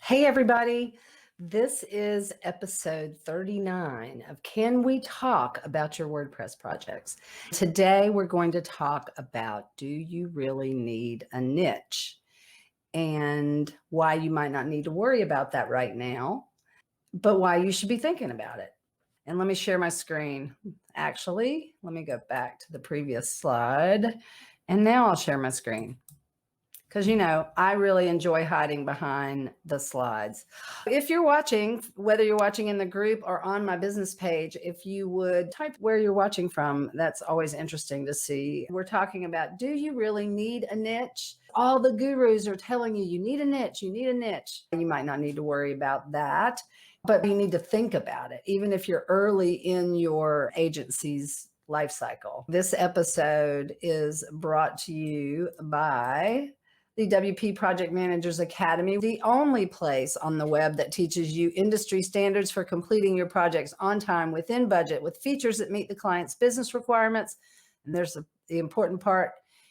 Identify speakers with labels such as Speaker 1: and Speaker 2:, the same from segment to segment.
Speaker 1: Hey, everybody. This is episode 39 of Can We Talk About Your WordPress Projects? Today, we're going to talk about do you really need a niche and why you might not need to worry about that right now, but why you should be thinking about it. And let me share my screen. Actually, let me go back to the previous slide, and now I'll share my screen. Because, I really enjoy hiding behind the slides. If you're watching, whether you're watching in the group or on my business page, if you would type where you're watching from, that's always interesting to see. We're talking about, do you really need a niche? All the gurus are telling you, you need a niche, you need a niche. You might not need to worry about that, but you need to think about it, even if you're early in your agency's life cycle. This episode is brought to you by the WP Project Managers Academy, the only place on the web that teaches you industry standards for completing your projects on time, within budget, with features that meet the client's business requirements. And there's the important part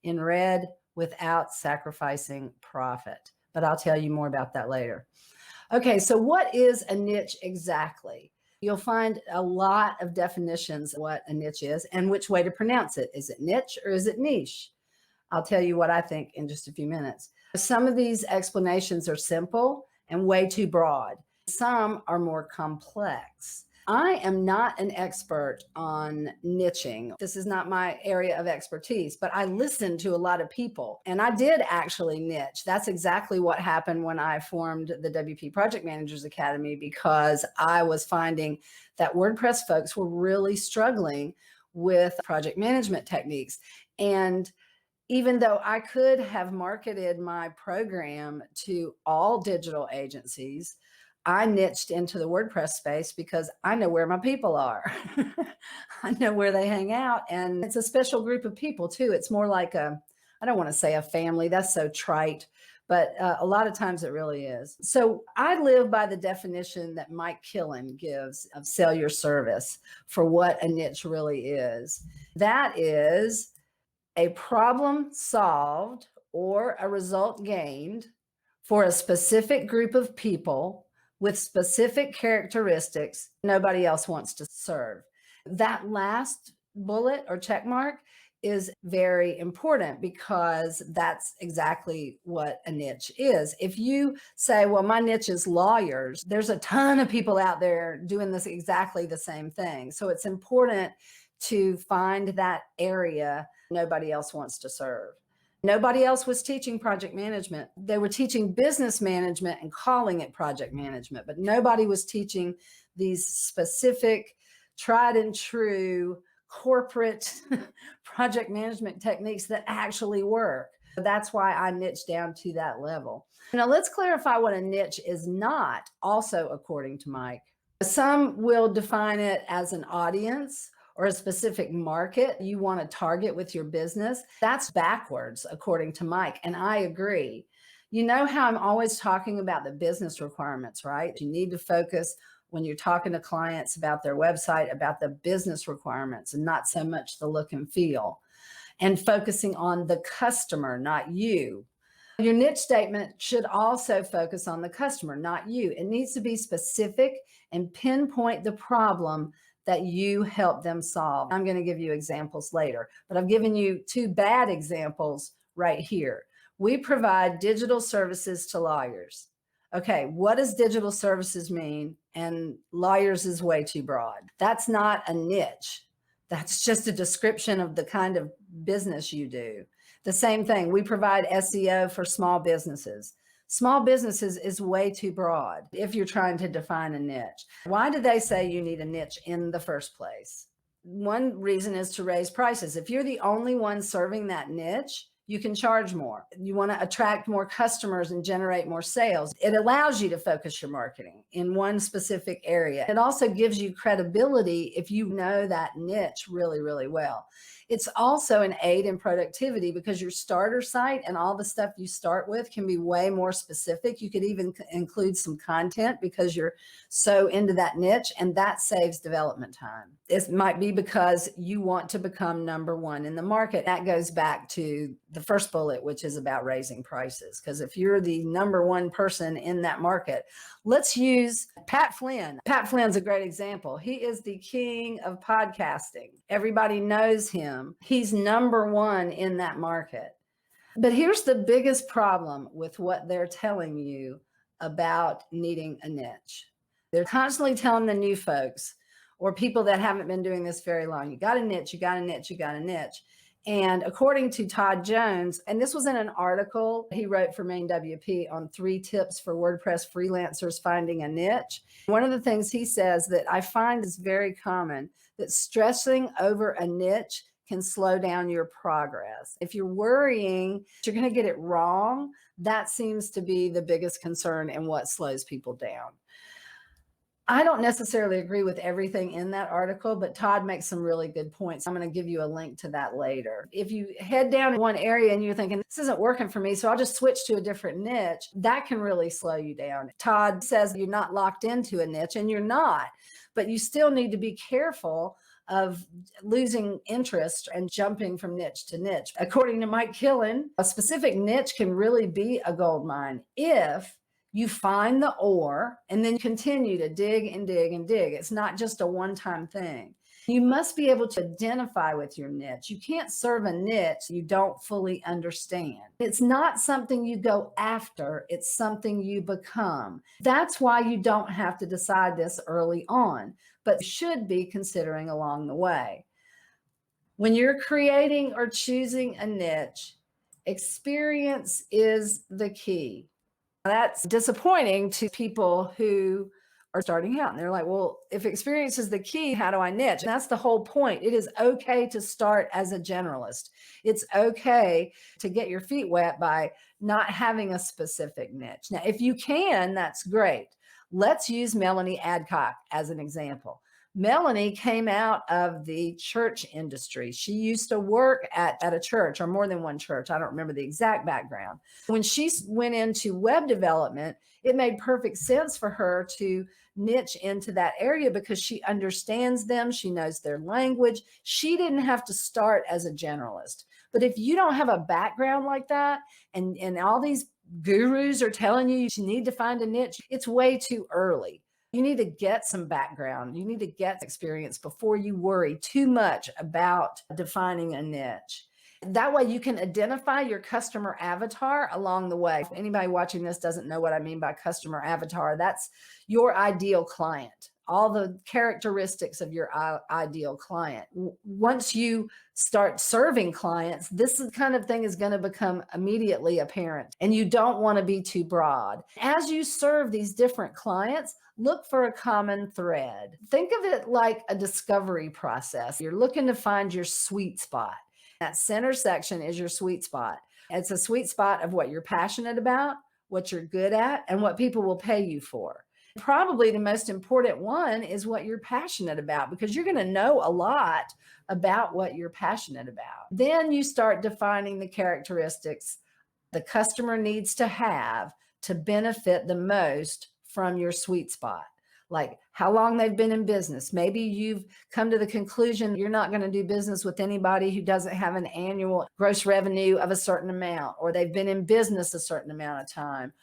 Speaker 1: in red, without sacrificing profit. But I'll tell you more about that later. Okay, so what is a niche exactly? You'll find a lot of definitions of what a niche is and which way to pronounce it. Is it niche or is it niche? I'll tell you what I think in just a few minutes. Some of these explanations are simple and way too broad. Some are more complex. I am not an expert on niching. This is not my area of expertise, but I listen to a lot of people and I did actually niche. That's exactly what happened when I formed the WP Project Managers Academy, because I was finding that WordPress folks were really struggling with project management techniques. And even though I could have marketed my program to all digital agencies, I niched into the WordPress space because I know where my people are. I know where they hang out. And it's a special group of people too. It's more like I don't want to say a family, that's so trite, but a lot of times it really is. So I live by the definition that Mike Killen gives of sell your service for what a niche really is. That is a problem solved or a result gained for a specific group of people with specific characteristics nobody else wants to serve. That last bullet or check mark is very important because that's exactly what a niche is. If you say, well, my niche is lawyers, there's a ton of people out there doing this exactly the same thing. So it's important to find that area nobody else wants to serve. Nobody else was teaching project management. They were teaching business management and calling it project management, but nobody was teaching these specific, tried and true corporate project management techniques that actually work. That's why I niched down to that level. Now let's clarify what a niche is not, also according to Mike. Some will define it as an audience or a specific market you want to target with your business. That's backwards, according to Mike, and I agree. You know how I'm always talking about the business requirements, right? You need to focus when you're talking to clients about their website, about the business requirements and not so much the look and feel, and focusing on the customer, not you. Your niche statement should also focus on the customer, not you. It needs to be specific and pinpoint the problem that you help them solve. I'm going to give you examples later, but I've given you two bad examples right here. We provide digital services to lawyers. Okay, what does digital services mean? And lawyers is way too broad. That's not a niche. That's just a description of the kind of business you do. The same thing, we provide SEO for small businesses. Small businesses is way too broad if you're trying to define a niche. Why do they say you need a niche in the first place? One reason is to raise prices. If you're the only one serving that niche, you can charge more. You want to attract more customers and generate more sales. It allows you to focus your marketing in one specific area. It also gives you credibility if you know that niche really, really well. It's also an aid in productivity because your starter site and all the stuff you start with can be way more specific. You could even include some content because you're so into that niche, and that saves development time. It might be because you want to become number one in the market. That goes back to the first bullet, which is about raising prices. Because if you're the number one person in that market, let's use Pat Flynn. Pat Flynn's a great example. He is the king of podcasting. Everybody knows him. He's number one in that market. But here's the biggest problem with what they're telling you about needing a niche. They're constantly telling the new folks or people that haven't been doing this very long, you got a niche, you got a niche, you got a niche. And according to Todd Jones, and this was in an article he wrote for Maine WP on 3 tips for WordPress freelancers finding a niche. One of the things he says that I find is very common, that stressing over a niche can slow down your progress. If you're worrying you're going to get it wrong, that seems to be the biggest concern and what slows people down. I don't necessarily agree with everything in that article, but Todd makes some really good points. I'm going to give you a link to that later. If you head down in one area and you're thinking, this isn't working for me, so I'll just switch to a different niche, that can really slow you down. Todd says you're not locked into a niche, and you're not, but you still need to be careful of losing interest and jumping from niche to niche. According to Mike Killen, a specific niche can really be a gold mine if you find the ore and then continue to dig and dig and dig. It's not just a one-time thing. You must be able to identify with your niche. You can't serve a niche you don't fully understand. It's not something you go after, it's something you become. That's why you don't have to decide this early on, but you should be considering along the way. When you're creating or choosing a niche, experience is the key. That's disappointing to people who are starting out and they're like, well, if experience is the key, how do I niche? And that's the whole point. It is okay to start as a generalist. It's okay to get your feet wet by not having a specific niche. Now, if you can, that's great. Let's use Melanie Adcock as an example. Melanie came out of the church industry. She used to work at a church, or more than one church. I don't remember the exact background. When she went into web development, it made perfect sense for her to niche into that area because she understands them. She knows their language. She didn't have to start as a generalist. But if you don't have a background like that, and all these gurus are telling you you need to find a niche, it's way too early. You need to get some background. You need to get experience before you worry too much about defining a niche. That way you can identify your customer avatar along the way. If anybody watching this doesn't know what I mean by customer avatar, that's your ideal client, all the characteristics of your ideal client. Once you start serving clients, this kind of thing is going to become immediately apparent, and you don't want to be too broad. As you serve these different clients, look for a common thread. Think of it like a discovery process. You're looking to find your sweet spot. That center section is your sweet spot. It's a sweet spot of what you're passionate about, what you're good at, and what people will pay you for. Probably the most important one is what you're passionate about, because you're going to know a lot about what you're passionate about. Then you start defining the characteristics the customer needs to have to benefit the most from your sweet spot, like how long they've been in business. Maybe you've come to the conclusion you're not going to do business with anybody who doesn't have an annual gross revenue of a certain amount, or they've been in business a certain amount of time,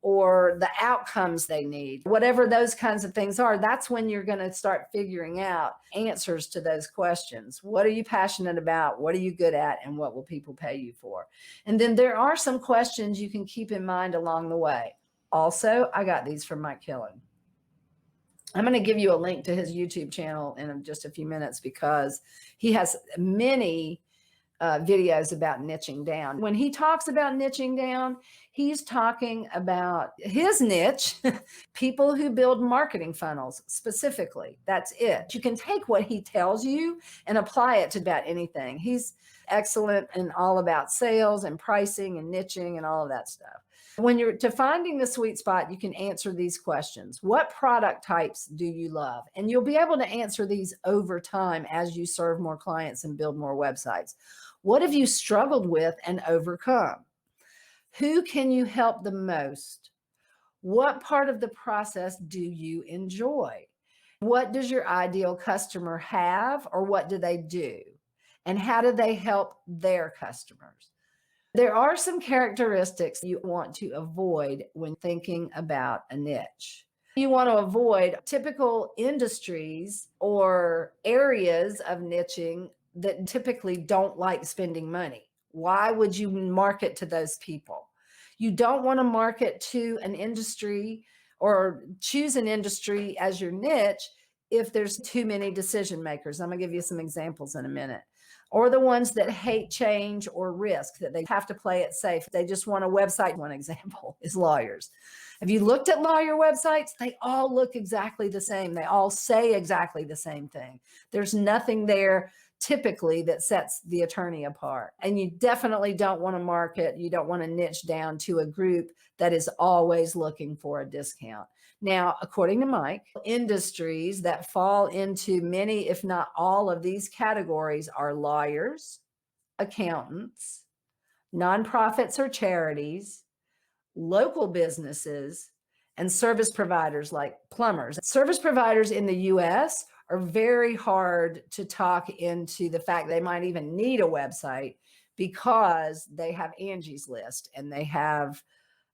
Speaker 1: or the outcomes they need. Whatever those kinds of things are, that's when you're going to start figuring out answers to those questions. What are you passionate about? What are you good at? And what will people pay you for? And then there are some questions you can keep in mind along the way. Also, I got these from Mike Killen. I'm going to give you a link to his YouTube channel in just a few minutes because he has many videos about niching down. When he talks about niching down, he's talking about his niche, people who build marketing funnels specifically. That's it. You can take what he tells you and apply it to about anything. He's excellent in all about sales and pricing and niching and all of that stuff. When you're finding the sweet spot, you can answer these questions. What product types do you love? And you'll be able to answer these over time as you serve more clients and build more websites. What have you struggled with and overcome? Who can you help the most? What part of the process do you enjoy? What does your ideal customer have, or what do they do? And how do they help their customers? There are some characteristics you want to avoid when thinking about a niche. You want to avoid typical industries or areas of niching that typically don't like spending money. Why would you market to those people? You don't want to market to an industry or choose an industry as your niche if there's too many decision makers. I'm going to give you some examples in a minute. Or the ones that hate change or risk, that they have to play it safe. They just want a website. One example is lawyers. Have you looked at lawyer websites? They all look exactly the same. They all say exactly the same thing. There's nothing there typically that sets the attorney apart. And you definitely don't want to market, you don't want to niche down to a group that is always looking for a discount. Now, according to Mike, industries that fall into many, if not all of these categories are lawyers, accountants, nonprofits or charities, local businesses, and service providers like plumbers. Service providers in the US are very hard to talk into the fact they might even need a website because they have Angie's List and they have,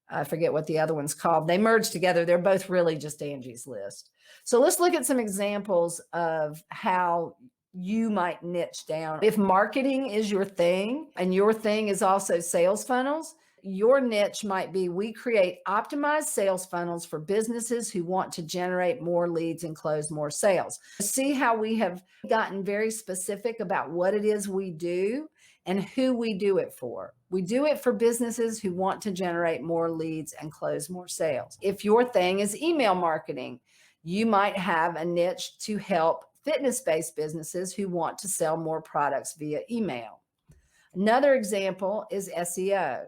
Speaker 1: I forget what the other one's called. They merge together. They're both really just Angie's List. So let's look at some examples of how you might niche down. If marketing is your thing and your thing is also sales funnels, your niche might be, we create optimized sales funnels for businesses who want to generate more leads and close more sales. See how we have gotten very specific about what it is we do and who we do it for. We do it for businesses who want to generate more leads and close more sales. If your thing is email marketing, you might have a niche to help fitness-based businesses who want to sell more products via email. Another example is SEO.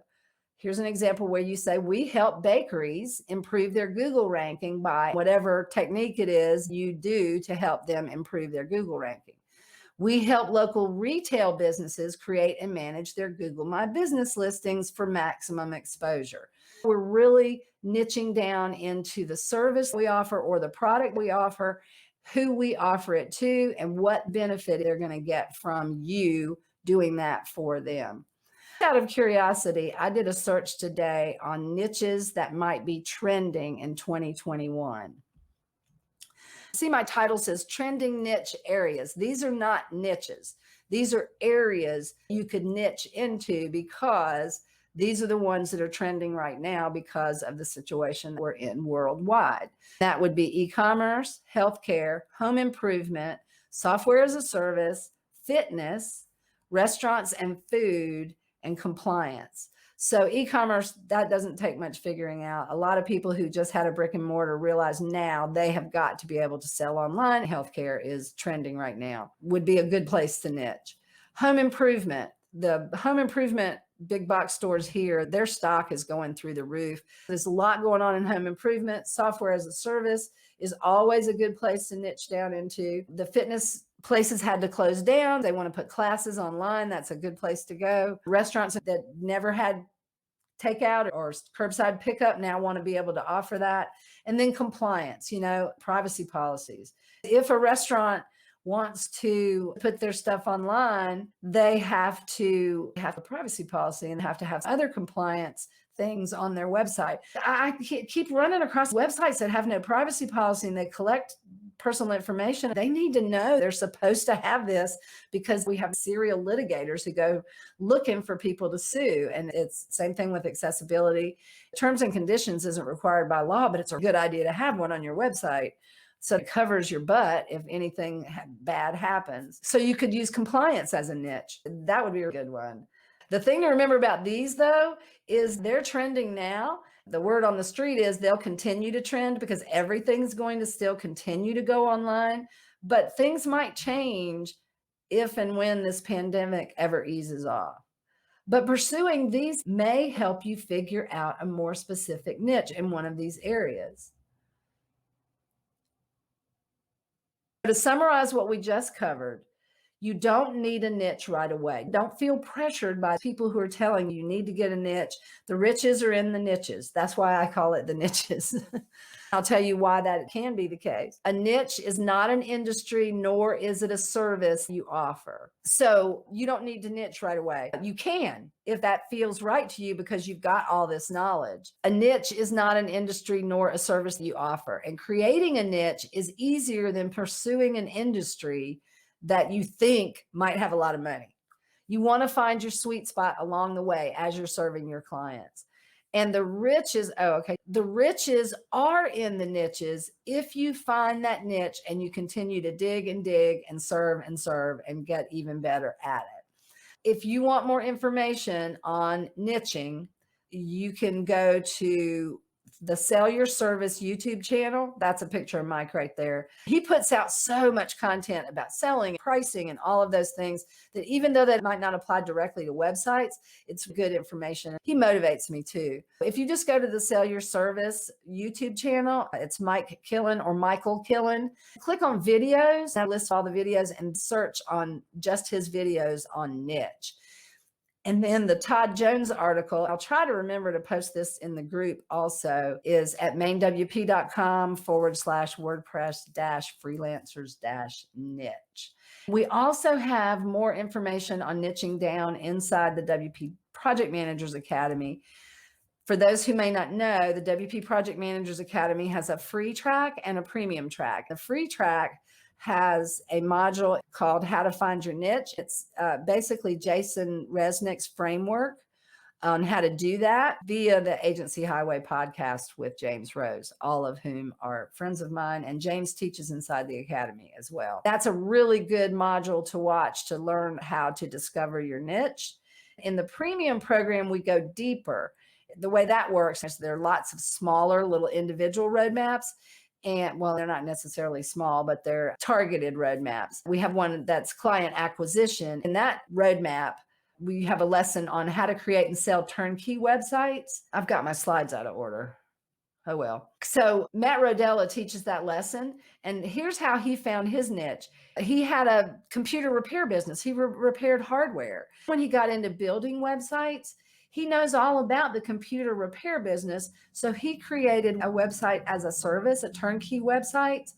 Speaker 1: Here's an example where you say, we help bakeries improve their Google ranking by whatever technique it is you do to help them improve their Google ranking. We help local retail businesses create and manage their Google My Business listings for maximum exposure. We're really niching down into the service we offer or the product we offer, who we offer it to, and what benefit they're going to get from you doing that for them. Out of curiosity, I did a search today on niches that might be trending in 2021. See, my title says trending niche areas. These are not niches. These are areas you could niche into because these are the ones that are trending right now because of the situation we're in worldwide. That would be e-commerce, healthcare, home improvement, software as a service, fitness, restaurants and food, and compliance. So e-commerce, that doesn't take much figuring out. A lot of people who just had a brick and mortar realize now they have got to be able to sell online. Healthcare is trending right now, would be a good place to niche. Home improvement, the home improvement big box stores here, their stock is going through the roof. There's a lot going on in home improvement. Software as a service is always a good place to niche down into. The fitness places had to close down. They want to put classes online. That's a good place to go. Restaurants that never had takeout or curbside pickup now want to be able to offer that. And then compliance, privacy policies. If a restaurant wants to put their stuff online, they have to have a privacy policy and have to have other compliance things on their website. I keep running across websites that have no privacy policy and they collect personal information. They need to know they're supposed to have this because we have serial litigators who go looking for people to sue. And it's the same thing with accessibility. Terms and conditions isn't required by law, but it's a good idea to have one on your website. So it covers your butt if anything bad happens. So you could use compliance as a niche. That would be a good one. The thing to remember about these, though, is they're trending now. The word on the street is they'll continue to trend because everything's going to still continue to go online. But things might change if and when this pandemic ever eases off. But pursuing these may help you figure out a more specific niche in one of these areas. To summarize what we just covered, you don't need a niche right away. Don't feel pressured by people who are telling you need to get a niche. The riches are in the niches. That's why I call it the niches. I'll tell you why that can be the case. A niche is not an industry, nor is it a service you offer. So you don't need to niche right away. You can if that feels right to you because you've got all this knowledge. A niche is not an industry nor a service you offer. And creating a niche is easier than pursuing an industry that you think might have a lot of money. You want to find your sweet spot along the way as you're serving your clients. And the riches, the riches are in the niches if you find that niche and you continue to dig and serve and get even better at it. If you want more information on niching, you can go to the Sell Your Service YouTube channel. That's a picture of Mike right there. He puts out so much content about selling, pricing, and all of those things that even though that might not apply directly to websites, it's good information. He motivates me too. If you just go to the Sell Your Service YouTube channel, it's Mike Killen or Michael Killen. Click on videos. I list all the videos and search on just his videos on niche. And then the Todd Jones article, I'll try to remember to post this in the group also, is at mainwp.com/WordPress-freelancers-niche. We also have more information on niching down inside the WP Project Managers Academy. For those who may not know, the WP Project Managers Academy has a free track and a premium track. The free track has a module called How to Find Your Niche. It's basically Jason Resnick's framework on how to do that via the Agency Highway podcast with James Rose, all of whom are friends of mine. And James teaches inside the academy as well. That's a really good module to watch to learn how to discover your niche. In the premium program, we go deeper. The way that works is there are lots of smaller little individual roadmaps. And well, they're not necessarily small, but they're targeted roadmaps. We have one that's client acquisition. In that roadmap, we have a lesson on how to create and sell turnkey websites. I've got my slides out of order. Oh, well. So Matt Rodella teaches that lesson. And here's how he found his niche. He had a computer repair business. He repaired hardware. When he got into building websites, he knows all about the computer repair business. So he created a website as a service, a turnkey website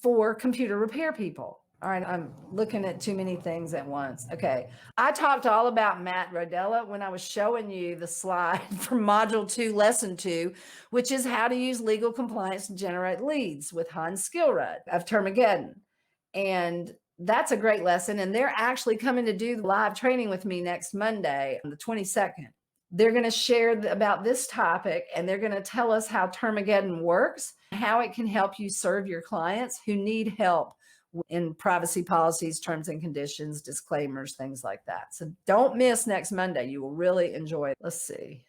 Speaker 1: for computer repair people. All right, I'm looking at too many things at once. Okay, I talked all about Matt Rodella when I was showing you the slide from Module 2, Lesson 2, which is how to use legal compliance to generate leads with Hans Skilrud of Termageddon. And that's a great lesson. And they're actually coming to do the live training with me next Monday on the 22nd. They're going to share about this topic, and they're going to tell us how Termageddon works, how it can help you serve your clients who need help in privacy policies, terms and conditions, disclaimers, things like that. So don't miss next Monday. You will really enjoy it. Let's see.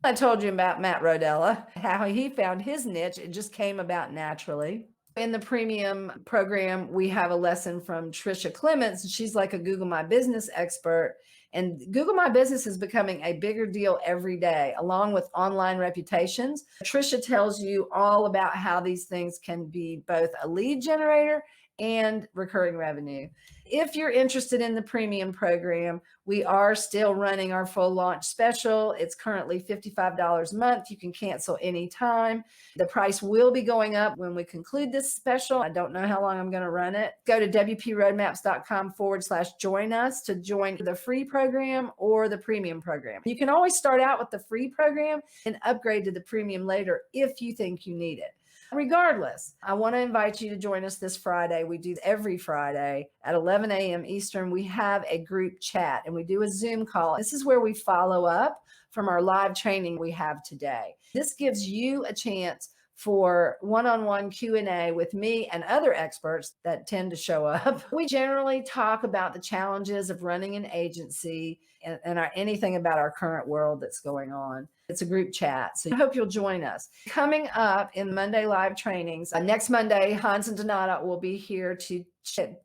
Speaker 1: I told you about Matt Rodella, how he found his niche. It just came about naturally. In the premium program, we have a lesson from Trisha Clements. She's like a Google My Business expert. And Google My Business is becoming a bigger deal every day, along with online reputations. Trisha tells you all about how these things can be both a lead generator and recurring revenue. If you're interested in the premium program, we are still running our full launch special. It's currently $55 a month. You can cancel anytime. The price will be going up when we conclude this special. I don't know how long I'm going to run it. Go to wproadmaps.com/join us to join the free program or the premium program. You can always start out with the free program and upgrade to the premium later if you think you need it. Regardless, I want to invite you to join us this Friday. We do every Friday at 11 a.m. Eastern. We have a group chat and we do a Zoom call. This is where we follow up from our live training we have today. This gives you a chance for one-on-one Q&A with me and other experts that tend to show up. We generally talk about the challenges of running an agency and anything about our current world that's going on. It's a group chat. So I hope you'll join us. Coming up in Monday Live trainings, next Monday, Hans and Donata will be here to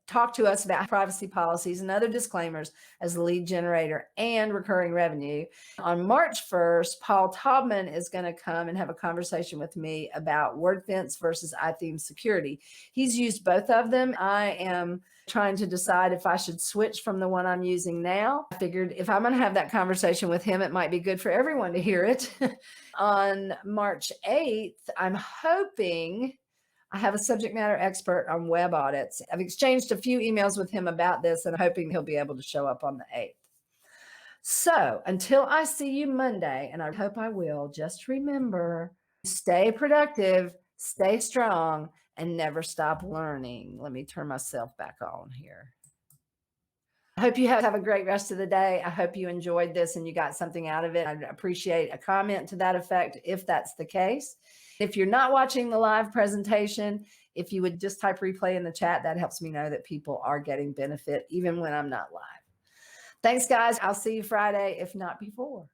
Speaker 1: talk to us about privacy policies and other disclaimers as the lead generator and recurring revenue. On March 1st, Paul Taubman is going to come and have a conversation with me about WordFence versus iTheme security. He's used both of them. I am trying to decide if I should switch from the one I'm using now. I figured if I'm going to have that conversation with him, it might be good for everyone to hear it. On March 8th, I'm hoping I have a subject matter expert on web audits. I've exchanged a few emails with him about this and I'm hoping he'll be able to show up on the 8th. So until I see you Monday, and I hope I will, just remember, stay productive, stay strong, and never stop learning. Let me turn myself back on here. I hope you have a great rest of the day. I hope you enjoyed this and you got something out of it. I'd appreciate a comment to that effect if that's the case. If you're not watching the live presentation, if you would just type replay in the chat, that helps me know that people are getting benefit even when I'm not live. Thanks, guys. I'll see you Friday, if not before.